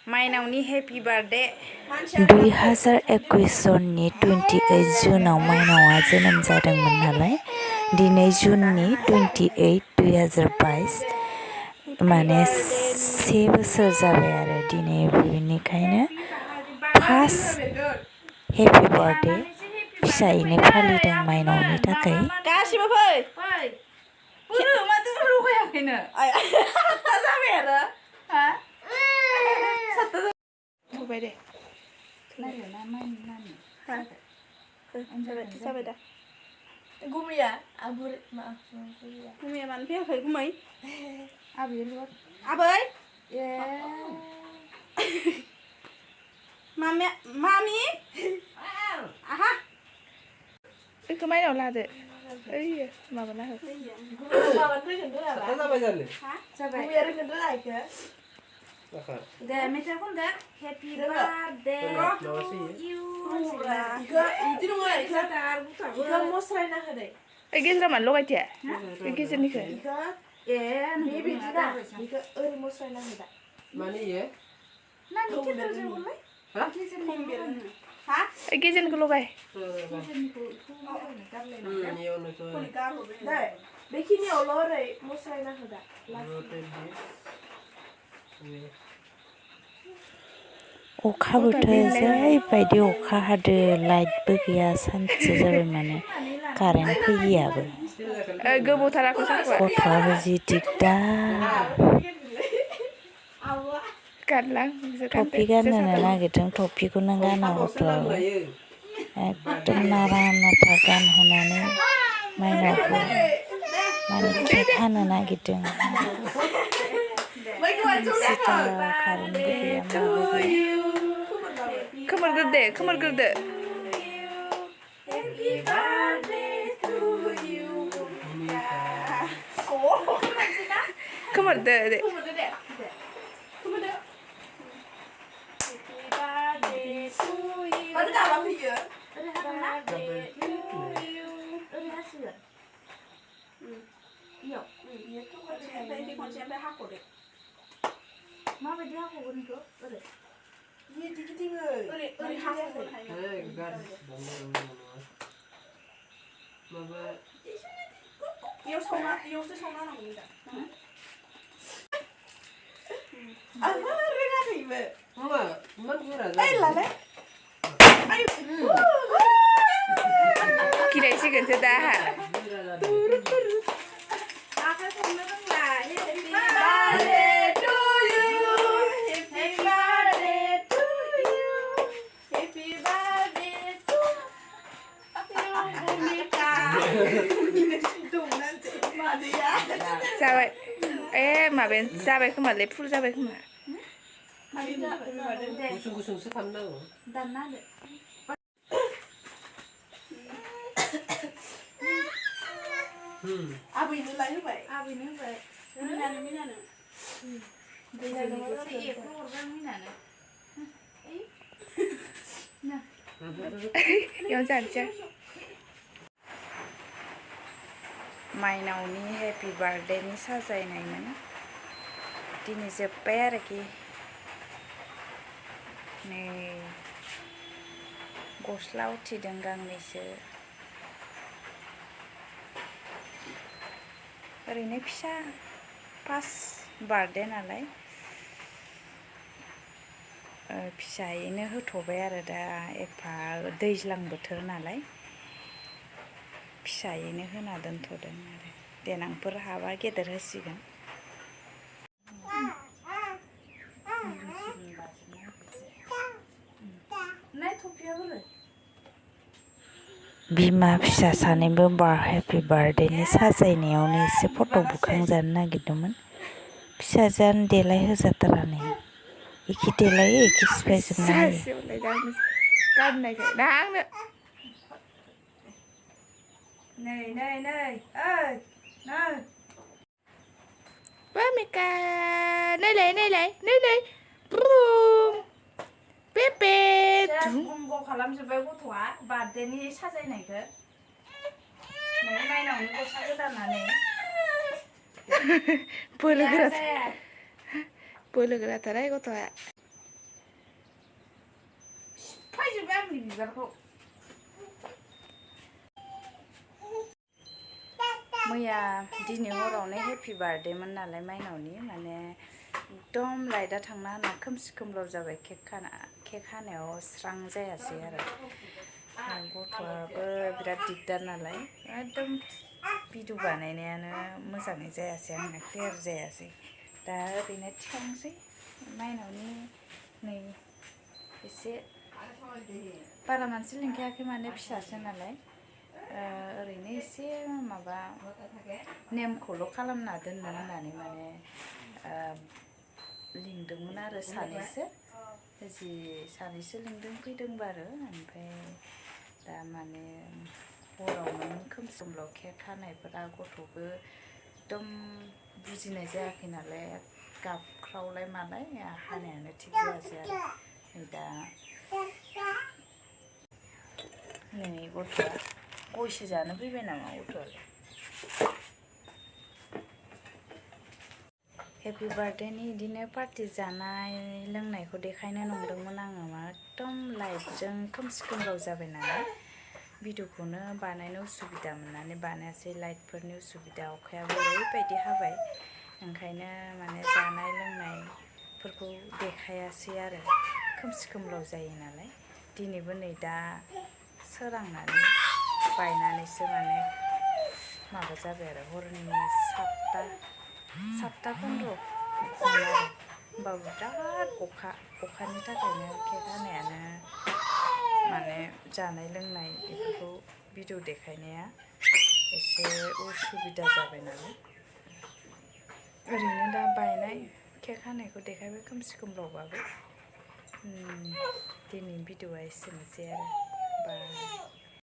माइनावनि happy birthday 2021 सननि 28 जुनाव माइनावा जोनोम जादोंमोन नालाय दिनै जुननि 28 2022 माने 1 बोसोर जाबाय आरो दिनै बेनिखायनो फार्स्ट हेपि बार्थडे फिसायैनो फालिदों माइनावनि थाखाय गासिबो फै माथो लगायाखैनो जाबाय आरो हा होबाय दे जाबाय दा गुमैया गुमैया मानो फैयाखै गुमै आबै मामि आहा बेखौ माइनाव लादो ओइयो माबाना हो जाबाय जानो जाबाय दे मेथाइ खनदो हेपि बार्थडे टु इउ इखो मस्रायना होदे ओइ गेजेराव मानो लगायथिया ओइ गेजेरनिखो ए बिदि दा इखो ओरै मस्रायना होदा माने इयो नानि केन्देलजों हरलाय हा ओइ गेजेरनिखौ लगाय बेखिनियावल' ओरै मस्रायना होदा अखा बोथोर जैबायदि अखा हादो लाइटबो गैया सानसे जाबाय माने कारेन्ट फैयियाबो गोबावथाराखौ साखुआ गथ'आबो जि दिगदार गारलां टफि गानहोनो नागिरदों टफिखौनो गाना गथ'आबो एकदम नारा नाथा गानहोनानै माइनावखौ माने केक हानो नागिरदों सिटा कारेन्टबो गैया माबो गैया खोमोरग्रोदो खोमोरग्रोदो खोमोरदो दे माबायदि हाख'गोन बेखौ ओरै ओरै हाख'गोन माबा इयावसो सावना होनांगौमोन दा आंहा रोङाखैबो मा इमान गोरा लालाय गिलायसिगोनसो दा आंहा आखाइ हमनो रोंला happy birthday to you happy birthday to you happy birthday to जाबाय ए माबायानो जाबाय खोमालै फुल जाबाय खोमा गुसुं गुसुंसो खालामनांगौ दानना होदो आबैनो लाय होबाय आबैनो होबाय मिनानो दैजोंसो एफ्र हरबाय मिनानो इयाव जानोसै माइनावनि हेपि बार्थडेनि साजायनायमोन दिनै जोब्बाय आरोखि नै गस्ला उथिदों गांनैसो ओरैनो फिसा फार्स्ट बार्थडे नालाय फिसायैनो होथ'बाय आरो दा एफा दैज्लां बोथोर नालाय फिसायैनो होना दोनथ'दों आरो देनांफोर हाबा गेदेर होसिगोन बिमा फिसा सानैबो हेपि बार्थडेनि साजायनायावनो एसे फट' बुखांजानो नागिरदोंमोन फिसाजोआनो देलाय होजाथारा नै एखे देलायो एखे सिफायजोबना होयो नै Pamika नै बुम पेपे बुम खालामजोब्बाय गथ'आ बार्थडेनि साजायनायखौ नै माइनावनि गस्ला गोदानानै बोलो गोराथार गथ'आ बिबारखौ मैया दिनै हरावनो हेपि बार्थडेमोन नालाय माइनावनि माने एकदम लाइटआ थांना होना खोमसि खोमलाव जाबाय केक हानायाव स्रां जायासै आरो गथ'आबो बिराद दिगदार नालाय एकदम भिडिअ बानायनायानो मोजाङै जायासै आंना क्लियार जायासै दा ओरैनो थिखांसै माइनावनि नै एसे बारा मानसि लिंखायाखै माने फिसासो नालाय ओरैनो एसे माबा नेमखौल' खालामना दोननो होननानै माने लिंदोंमोन आरो सानैसो लिंदों फैदोंबो आरो ओमफ्राय दा माने हरावनो खोमसि खोमलाव केक हानायफोरा गथ'बो एकदम बुजिनाय जायाखै नालाय गाबख्रावलाय मालाय हानायानो थिग जायासै आरो दा नै गथ'आ गयसो जानो फैबाय नामा गथ'आलाय हेपि बार्थडेनि बिदिनो पार्टि जानाय लोंनायखौ देखायनो नंदोंमोन आङो मा एकदम लाइटजों खोमसि खोमलाव जाबाय नालाय भिडिअखौनो बानायनो उसुबिदा मोननानै बानायासै लाइटफोरनि उसुबिदा अखायाबो ओरैबायदि हाबाय ओंखायनो माने जानाय लोंनायफोरखौ देखायासै आरो खोमसि खोमलाव जायो नालाय दिनैबो नै दा सोरांनानै बायनानैसो माने माबा जाबाय आरो हरनि 7:15 आरो होमबाबो बिराद अखानि थाखायनो केक हानायानो माने जानाय लोंनाय बेफोरखौ भिडिअ देखायनाया एसे उसुबिदा जाबाय नालाय ओरैनो दा बायनाय केक हानायखौ देखायबाय खोमसि खोमलावबाबो दिनैनि भिडिअआ एसेनोसै आरो बाय